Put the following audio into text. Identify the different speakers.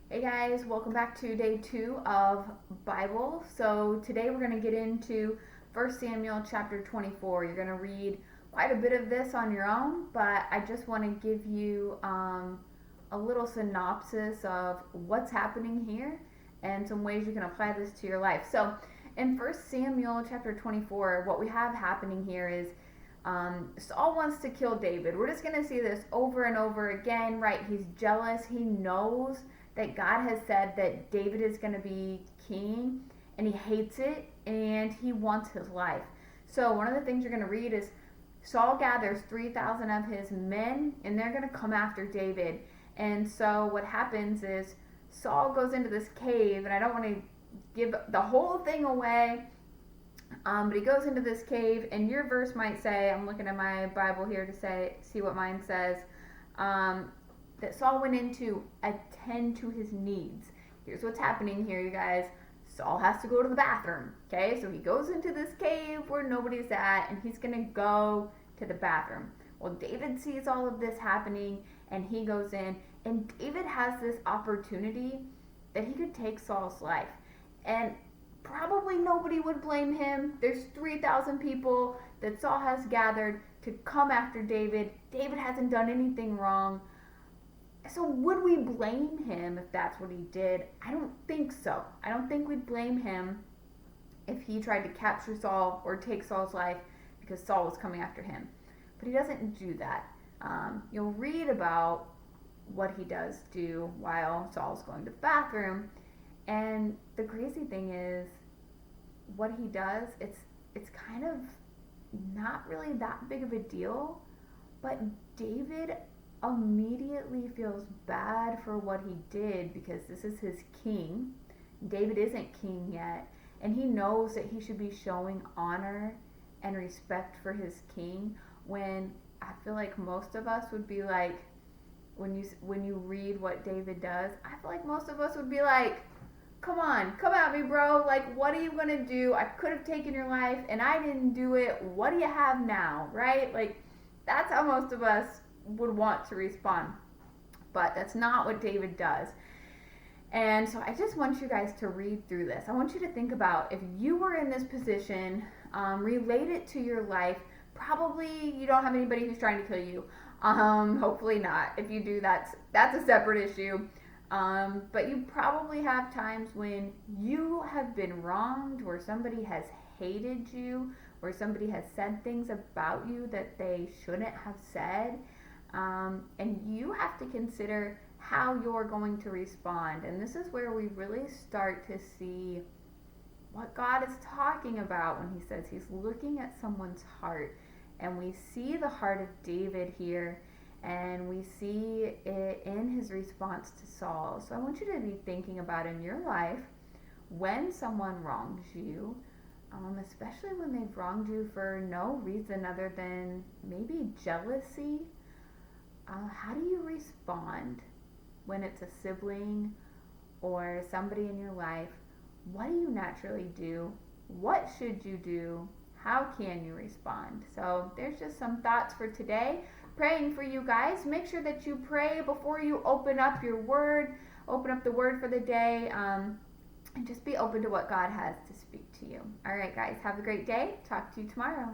Speaker 1: Hey guys, welcome back to day 2 of Bible. So today we're going to get into 1 Samuel chapter 24. You're going to read quite a bit of this on your own, but I just want to give you a little synopsis of what's happening here and some ways you can apply this to your life. So in 1 Samuel chapter 24, what we have happening here is Saul wants to kill David. We're just going to see this over and over again, right? He's jealous. He knows that God has said that David is going to be king, and he hates it, and he wants his life. So one of the things you're going to read is Saul gathers 3,000 of his men, and they're going to come after David. And so what happens is Saul goes into this cave, and I don't want to give the whole thing away, but he goes into this cave, and your verse might say, I'm looking at my Bible here to see what mine says, that Saul went in to attend to his needs. Here's what's happening here, you guys. Saul has to go to the bathroom, okay? So he goes into this cave where nobody's at, and he's going to go to the bathroom. Well, David sees all of this happening, and he goes in, and David has this opportunity that he could take Saul's life. And probably nobody would blame him. There's 3,000 people that Saul has gathered to come after David. David hasn't done anything wrong. So would we blame him if that's what he did? I don't think so. I don't think we'd blame him if he tried to capture Saul or take Saul's life because Saul was coming after him. But he doesn't do that. You'll read about what he does do while Saul's going to the bathroom. And the crazy thing is, what he does, it's kind of not really that big of a deal, but David immediately feels bad for what he did because this is his king. David isn't king yet, and he knows that he should be showing honor and respect for his king, when I feel like most of us would be like, when you read what David does, I feel like most of us would be like, come on, come at me, bro. Like, what are you going to do? I could have taken your life, and I didn't do it. What do you have now, right? Like, that's how most of us would want to respond. But that's not what David does. And so I just want you guys to read through this. I want you to think about if you were in this position, relate it to your life. Probably you don't have anybody who's trying to kill you. Hopefully not. If you do, that's a separate issue. But you probably have times when you have been wronged, where somebody has hated you, where somebody has said things about you that they shouldn't have said. And you have to consider how you're going to respond. And this is where we really start to see what God is talking about when he says he's looking at someone's heart. And we see the heart of David here, and we see it in his response to Saul. So I want you to be thinking about in your life when someone wrongs you, especially when they've wronged you for no reason other than maybe jealousy. How do you respond when it's a sibling or somebody in your life? What do you naturally do? What should you do? How can you respond? So there's just some thoughts for today. Praying for you guys. Make sure that you pray before you open up your word, open up the word for the day, and just be open to what God has to speak to you. All right, guys, have a great day. Talk to you tomorrow.